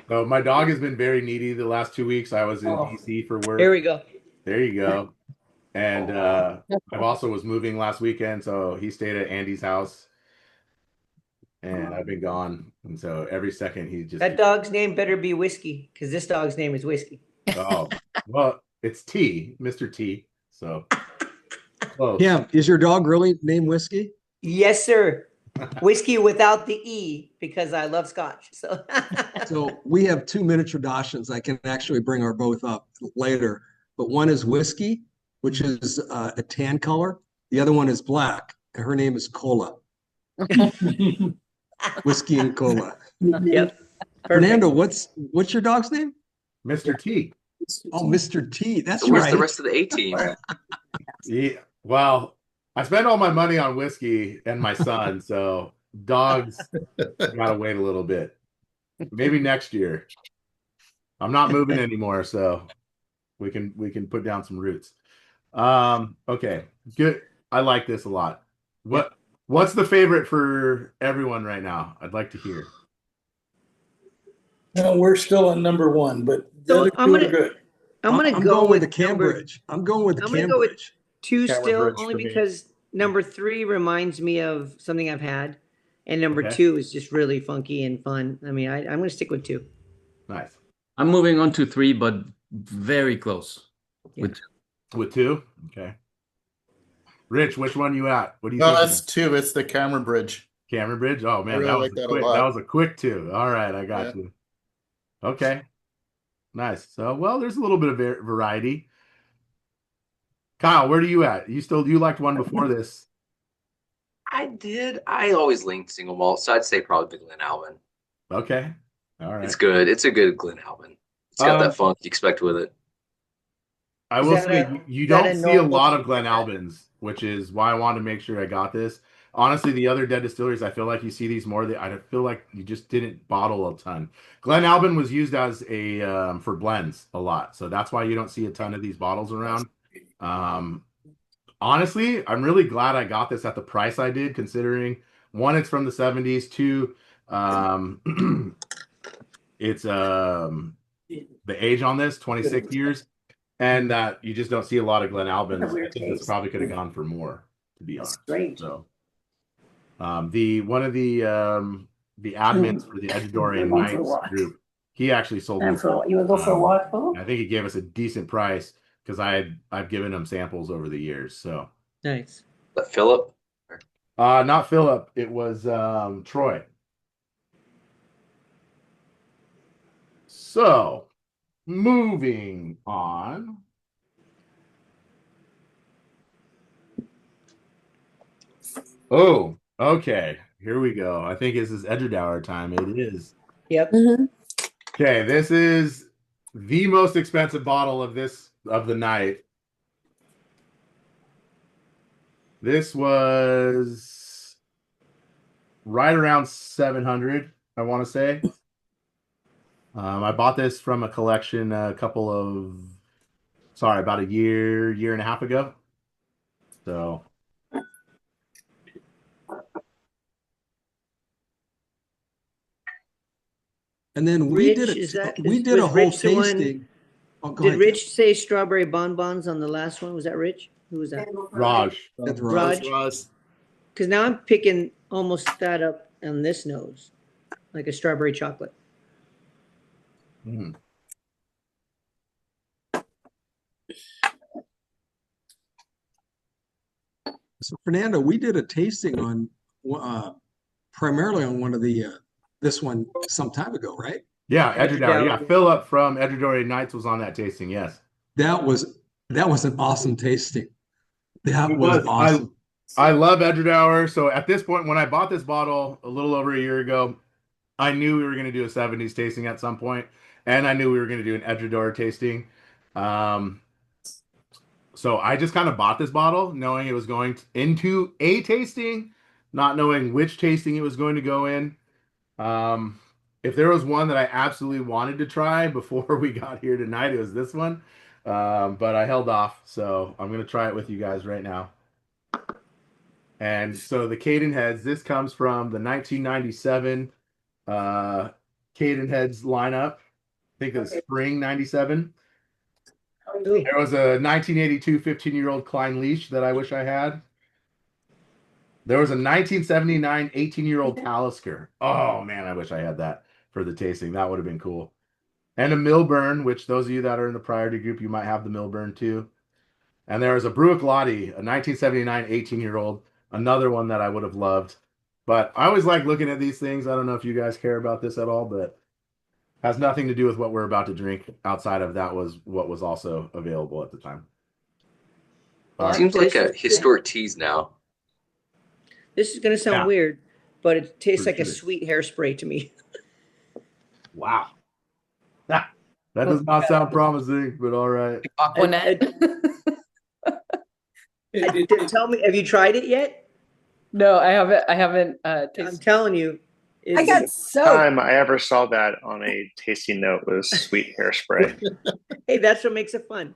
So my dog has been very needy the last 2 weeks. I was in DC for work. Here we go. There you go. And I also was moving last weekend, so he stayed at Andy's house. And I've been gone. And so every second he just That dog's name better be Whiskey, because this dog's name is Whiskey. Oh, well, it's T, Mr. T. So close. Yeah, is your dog really named Whiskey? Yes, sir. Whiskey without the E, because I love Scotch. So So we have two miniature Dachshunds. I can actually bring our both up later. But one is Whiskey, which is a tan color. The other one is black. And her name is Cola. Whiskey and Cola. Yep. Fernando, what's your dog's name? Mr. T. Oh, Mr. T. That's Where's right. the rest of the A team? Yeah, well, I spent all my money on whiskey and my son, so dogs gotta wait a little bit. Maybe next year. I'm not moving anymore, so we can put down some roots. Okay, good. I like this a lot. What's the favorite for everyone right now? I'd like to hear. No, we're still on number one, but the So other I'm two gonna- are good. I'm going go with the number- Cambridge. I'm going with the I'm gonna go with Cambridge. 2 still, Cameronbridge only for me. because number 3 reminds me of something I've had, and number Okay. 2 is just really funky and fun. I mean, I'm gonna stick with 2. Nice. I'm moving on to 3, but very close. Yeah. With 2? Okay. Rich, which one you at? What do you No, think? that's 2. It's the Cameronbridge. Cameronbridge? Oh man, really that was like a that a quick. lot. That was a quick 2. All right, I got Yeah. you. Okay, nice. So, well, there's a little bit of variety. Kyle, where are you at? You liked one before this? I did. I always leaned single malt, so I'd say probably the Glen Albyn. Okay, all right. It's good. It's a good Glen Albyn. It's got that funk you expect with it. I Is will that say a- you is that don't a see a normal- lot of Glen Albyns, which is why I wanted to make sure I got this. Honestly, the other dead distilleries, I feel like you see these more. I feel like you just didn't bottle a ton. Glen Albyn was used as a for blends a lot, so that's why you don't see a ton of these bottles around. Honestly, I'm really glad I got this at the price I did, considering 1, it's from the 70s. 2, it's the age on this 26 years, and that you just don't see a lot of Glen Albyns. I think this probably could have gone for more, to be honest. Strange. So, one of the admins for the Edradour Knights group, he actually sold me. You would go for a walk, Paul? I think he gave us a decent price because I've given him samples over the years. So Nice. The Philip? not Philip, it was Troy. So moving on. Oh, okay. Here we go. I think this is Edradour time. It is. Yep. Okay, this is the most expensive bottle of the night. This was right around 700, I want to say. I bought this from a collection about a year and a half ago. So And then we Rich, did a whole tasting. Did Rich say strawberry bonbons on the last one? Was that Rich? Who was that? Raj. That's Raj. Because now I'm picking almost that up on this nose, like a strawberry chocolate. Mm. So Fernando, we did a tasting on primarily on one of the this one some time ago, right? Yeah, Edradour. Yeah, Philip from Edradour Nights was on that tasting. Yes, that was an awesome tasting. That was awesome. I love Edradour. So at this point, when I bought this bottle a little over a year ago, I knew we were going to do a 70s tasting at some point, and I knew we were going to do an Edradour tasting. So I just kind of bought this bottle knowing it was going into a tasting, not knowing which tasting it was going to go in. If there was one that I absolutely wanted to try before we got here tonight, it was this one. But I held off, so I'm going to try it with you guys right now. And so the Cadenheads, this comes from the 1997 Cadenheads lineup. I think it was spring 97. There was a 1982 15-year-old Klein Leash that I wish I had. There was a 1979 18-year-old Talisker. Oh, man, I wish I had that for the tasting. That would have been cool. And a Milburn, which those of you that are in the priority group, you might have the Milburn too. And there was a Bruick Lottie, a 1979 18-year-old, another one that I would have loved. But I always like looking at these things. I don't know if you guys care about this at all, but has nothing to do with what we're about to drink outside of that was what was also available at the time. Seems like a historic tease now. This is going to sound weird, but it tastes like a sweet hairspray to me. Wow. That does not sound promising, but all right. Aquanet. Tell me, have you tried it yet? No, I haven't tasted. I'm telling you. I got soap. Time I ever saw that on a tasting note was sweet hairspray. Hey, that's what makes it fun.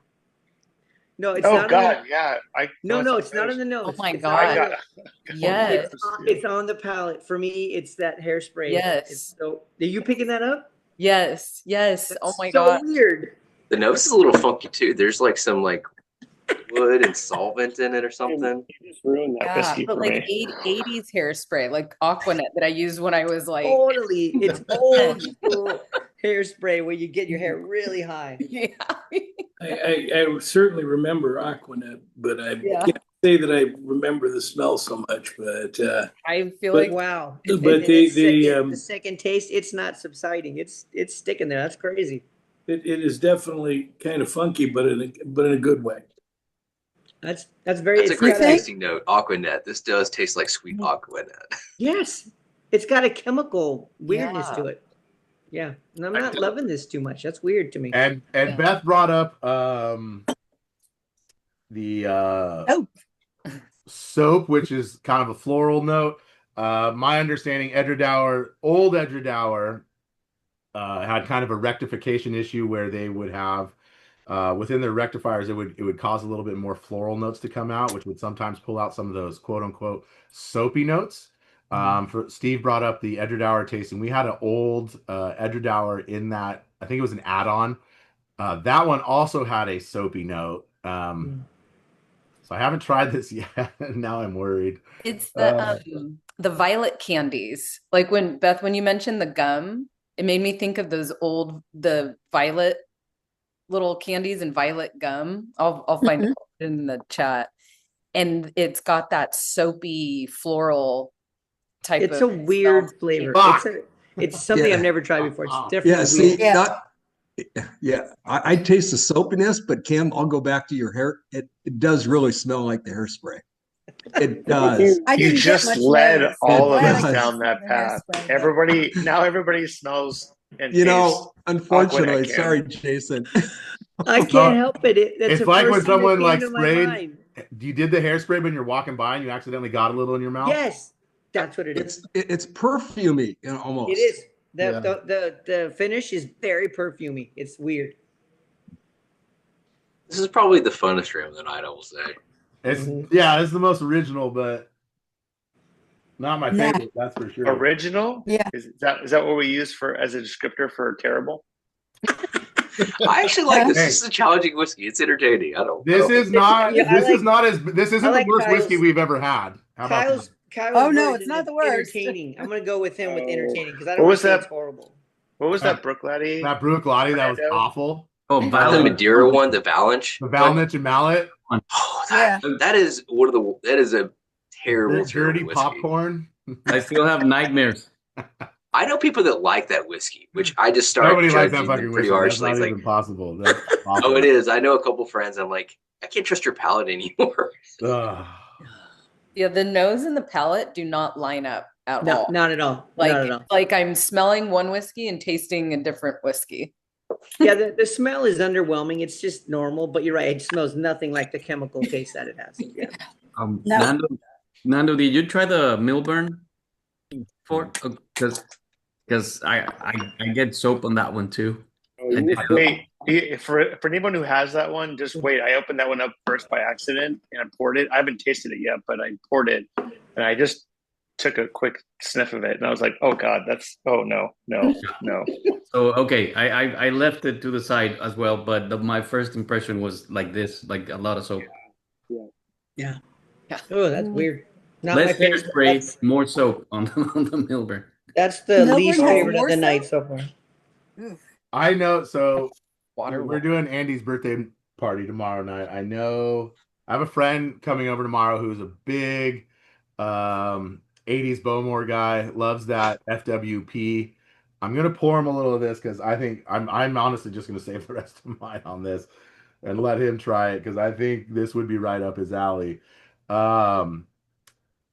No, it's oh not. God, yeah. No, it's not on the nose. Oh my It's God. Yes. It's on the palate. For me, it's that hairspray. Yes. So, are you picking that up? Yes. That's Oh my so God. weird. The nose is a little funky too. There's like some wood and solvent in it or something. You just ruined that whiskey but for like me. 80s hairspray, like Aquanet that I used when I was like Totally. It's old school hairspray where you get your hair really high. Yeah. I certainly remember Aquanet, but I can't say that I remember the smell so much. But I feel like wow. But the second taste, it's not subsiding. It's sticking there. That's crazy. it is definitely kind of funky, but in a good way. That's very. That's a great tasting note. Aquanet. This does taste like sweet Aquanet. Yes, it's got a chemical weirdness to it. Yeah, and I'm not loving this too much. That's weird to me. And Beth brought up the soap, which is kind of a floral note. My understanding, old Edradour, had kind of a rectification issue where they would have within their rectifiers, it would cause a little bit more floral notes to come out, which would sometimes pull out some of those quote unquote soapy notes. Steve brought up the Edradour tasting. We had an old Edradour in that. I think it was an add-on. That one also had a soapy note. So I haven't tried this yet. Now I'm worried. it's the violet candies. Like when you mentioned the gum, it made me think of the violet little candies and violet gum. I'll find it in the chat. And it's got that soapy floral type it's a weird flavor. It's something I've never tried before. It's different. Yeah, see, Yeah, I taste the soapiness, but Kim, I'll go back to your hair. It does really smell like the hairspray. It does. I You didn't get just much led notice. all I'm of glad us I does. down can't that smell the path. hairspray, but- Everybody smells and You tastes know, unfortunately, Aqua sorry, Jason. I can't help it. That's It's the like when first thing that someone came like to my sprayed. mind. You did the hairspray when you're walking by and you accidentally got a little in your mouth. Yes, that's what it is. It's perfumey, you know, almost. It is. Yeah. The finish is very perfumey. It's weird. This is probably the funnest room of the night, I will say. It's it's the most original, but not my Nah. favorite. That's for sure. original. Yeah. Is that what we use for as a descriptor for terrible? I actually like this. Hey. This is a challenging whiskey. It's entertaining. This is not. Yeah, I This like- is not as. This isn't I like the worst Kyle's- whiskey we've ever had. How about Kyle's that? Oh, no, version it's not is the worst. Entertaining. I'm gonna go with him with Oh. entertaining because I What don't want was to say that? it's horrible. What was that Brook Laddie? That Brook Lottie, that was Fernando? awful. Oh, the Valen. Madeira one, the Valanche. The Valnich and Mallet, Oh, Yeah. that is one of the. That is a terrible, the dirty terrible whiskey. popcorn. I still have nightmares. I know people that like that whiskey, which I just started Nobody likes that judging fucking them pretty whiskey. That's harshly. not It's like, even possible. That's awful. oh, it is. I know a couple friends. I'm like, I can't trust your palate anymore. Ugh. Yeah, the nose and the palate do not line up at No, all. not at all. Like, Not at all. like I'm smelling one whiskey and tasting a different whiskey. Yeah, the smell is underwhelming. It's just normal, but you're right. It smells nothing like the chemical taste that it has. Yeah. No. Nando, did you try the Milburn? Because I get soap on that one too. Hey, for anyone who has that one, just wait. I opened that one up first by accident and I poured it. I haven't tasted it yet, but I poured it and I just took a quick sniff of it and I was like, oh God, no. So okay, I left it to the side as well, but my first impression was like this, like a lot of soap. Yeah. Oh, that's weird. Not Less my favorite. hairspray, more soap on the Milburn. That's the Milburn least has favorite of more the soap? night so far. I know. So Water. we're doing Andy's birthday party tomorrow night. I know. I have a friend coming over tomorrow who's a big 80s Bowmore guy. Loves that FWP. I'm gonna pour him a little of this because I think I'm honestly just gonna save the rest of mine on this and let him try it because I think this would be right up his alley.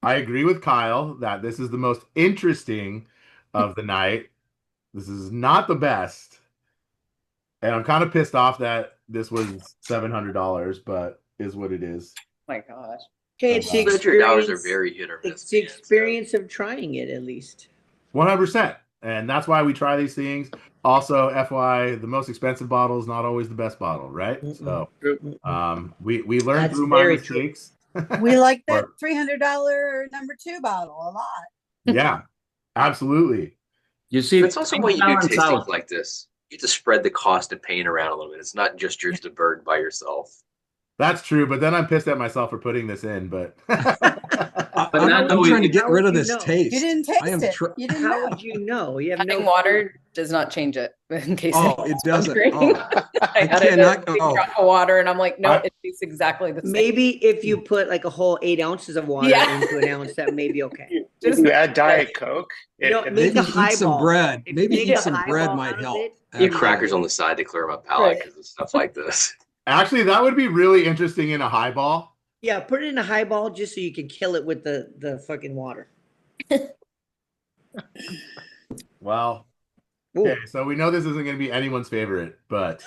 I agree with Kyle that this is the most interesting of the night. This is not the best. And I'm kind of pissed off that this was $700, but is what it is. My gosh. Okay, it's the $100 experience. are very hit or miss. It's the experience of trying it at least. 100%. And that's why we try these things. Also, FY, the most expensive bottle is not always the best bottle, right? Mm-mm. So we learned That's through my very true. mistakes. We like that Or- $300 number 2 bottle a lot. Yeah, absolutely. You see, That's also why you do balance tastings out. like this. You have to spread the cost of pain around a little bit. It's not just yours to burden by yourself. That's true. But then I'm pissed at myself for putting this in. But But I'm Nando, trying to how get rid would of you this know? taste. You didn't I am taste it. tr- You didn't How know. would you know? You have Adding no water does not change it. In case Oh, anyone's it doesn't. wondering. Oh, I added cannot- a big oh. drop of water, and I'm like, no, I- it tastes exactly the same. Maybe if you put like a whole 8 ounces of water Yeah. into an ounce, that may be okay. If you add Diet Coke, No, it- make maybe a eat some highball. bread. If Maybe you eat make a some bread highball might out of help. it, Eat crackers on the side to clear my palate because of stuff like this. actually, that would be really interesting in a highball. Yeah, put it in a highball just so you can kill it with the fucking water. Well, Ooh. okay, so we know this isn't going to be anyone's favorite, but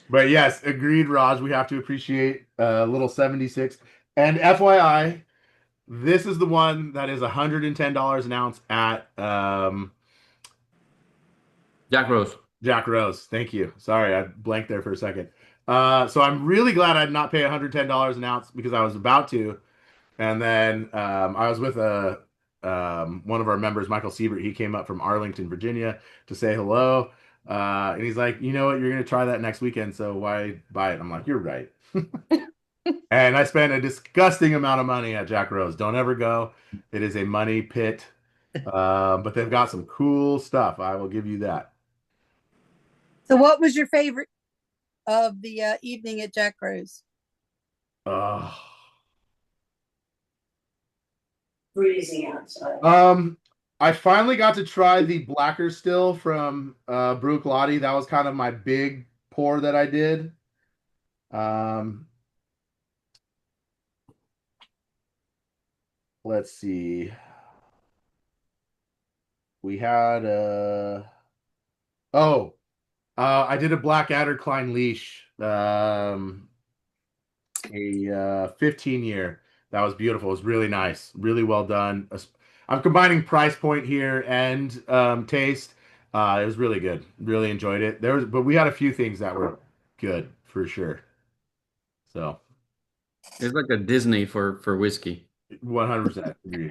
but yes, agreed, Raj. We have to appreciate a little 76. And FYI, this is the one that is $110 an ounce at Jack Rose. Jack Rose. Thank you. Sorry, I blanked there for a second. So I'm really glad I did not pay $110 an ounce because I was about to. And then I was with one of our members, Michael Siebert. He came up from Arlington, Virginia to say hello. And he's like, you know what? You're going to try that next weekend. So why buy it? I'm like, you're right. And I spent a disgusting amount of money at Jack Rose. Don't ever go. It is a money pit. But they've got some cool stuff. I will give you that. So what was your favorite of the evening at Jack Rose? Freezing outside. I finally got to try the blacker still from Brook Lottie. That was kind of my big pour that I did. Let's see. We had I did a Blackadder Klein leash, a 15 year. That was beautiful. It was really nice, really well done. I'm combining price point here and taste. It was really good. Really enjoyed it. But we had a few things that were good for sure. So It's like a Disney for whiskey. 100% agree.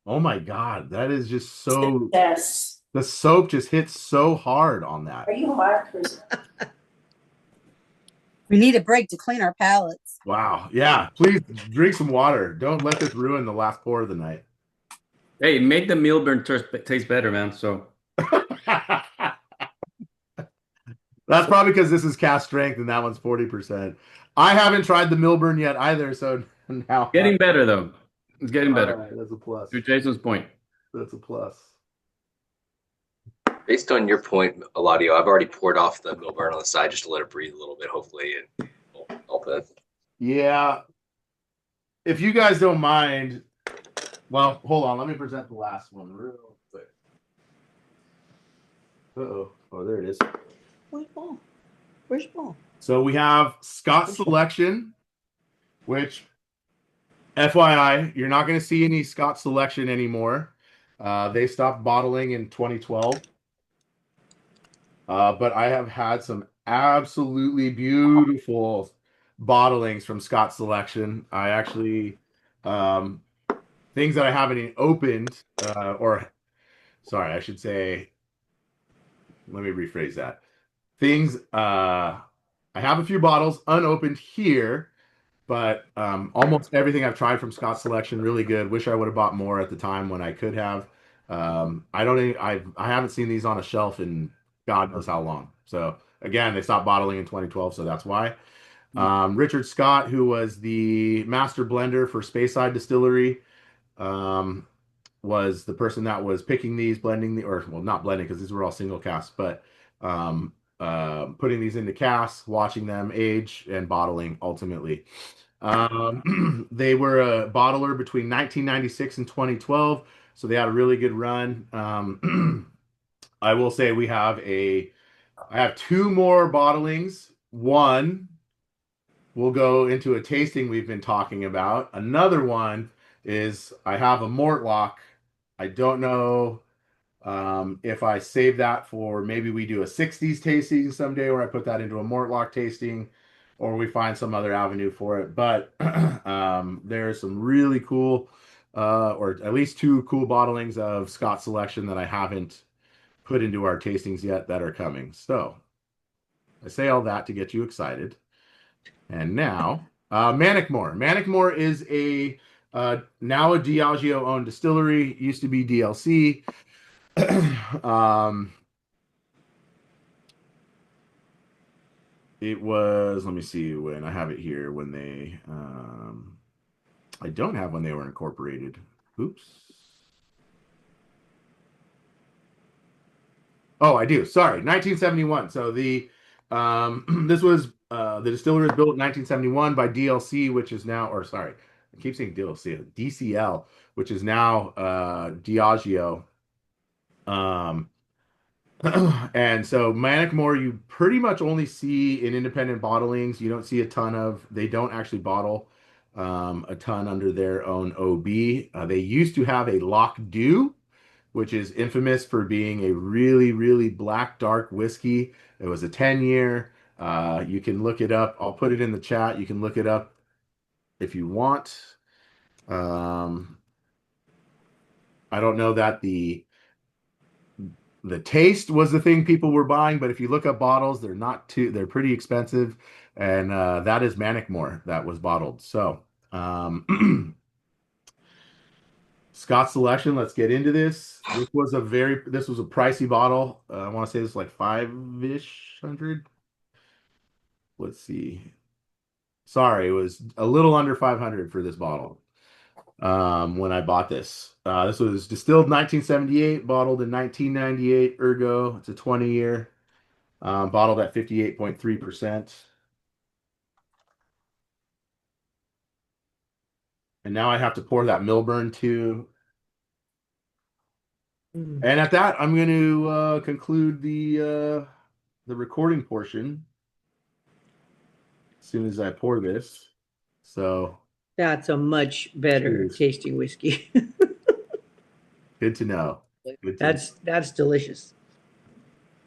Oh my God, that is just so. Yes. The soap just hits so hard on that. Are you hot, Chris? We need a break to clean our palates. Wow. Yeah. Please drink some water. Don't let this ruin the last pour of the night. Hey, make the Milburn taste better, man. So that's probably because this is cast strength and that one's 40%. I haven't tried the Milburn yet either, so now getting better though. It's getting better. All right, that's a plus. To Jason's point. That's a plus. Based on your point, Eladio, I've already poured off the Milburn on the side just to let it breathe a little bit, hopefully, and help it. Yeah. If you guys don't mind, well, hold on. Let me present the last one real quick. Uh-oh. Oh, there it is. Where's Paul? Where's Paul? So we have Scott Selection, which, FYI, you're not going to see any Scott Selection anymore. They stopped bottling in 2012. But I have had some absolutely beautiful bottlings from Scott Selection. I actually, things that I haven't even opened, sorry, I should say, let me rephrase that. Things, I have a few bottles unopened here, but almost everything I've tried from Scott Selection, really good. Wish I would have bought more at the time when I could have. I haven't seen these on a shelf in God knows how long. So again, they stopped bottling in 2012, so that's why. Richard Scott, who was the master blender for Speyside Distillery, was the person that was picking these, blending not blending because these were all single casks, but putting these into casks, watching them age, and bottling ultimately. They were a bottler between 1996 and 2012, so they had a really good run. I will say I have two more bottlings. One will go into a tasting we've been talking about. Another one is I have a Mortlock. I don't know if I save that for maybe we do a 60s tasting someday, or I put that into a Mortlock tasting, or we find some other avenue for it. But there's some really cool, or at least two cool bottlings of Scott Selection that I haven't put into our tastings yet that are coming. So I say all that to get you excited. And now, Mannochmore. Mannochmore is now a Diageo owned distillery. Used to be DLC. It was, let me see when I have it here, when they, I don't have when they were incorporated. Oops. Oh, I do. Sorry, 1971. So this was the distillery was built in 1971 by DLC, which is now, or sorry, I keep saying DLC, DCL, which is now Diageo. And so Mannochmore, you pretty much only see in independent bottlings. You don't see a ton of. They don't actually bottle a ton under their own OB. They used to have a Loch Dew, which is infamous for being a really, really black, dark whiskey. It was a 10-year. You can look it up. I'll put it in the chat. You can look it up if you want. I don't know that the taste was the thing people were buying, but if you look up bottles, they're pretty expensive. And that is Mannochmore that was bottled. So Scott Selection, let's get into this. This was a pricey bottle. I want to say this like $500. Let's see. Sorry, it was a little under 500 for this bottle. When I bought this. This was distilled 1978, bottled in 1998. Ergo, it's a 20-year. Bottled at 58.3%. And now I have to pour that Milburn too. And at that, I'm going to conclude the recording portion as soon as I pour this. So That's a much better tasting whiskey. good to know. That's delicious.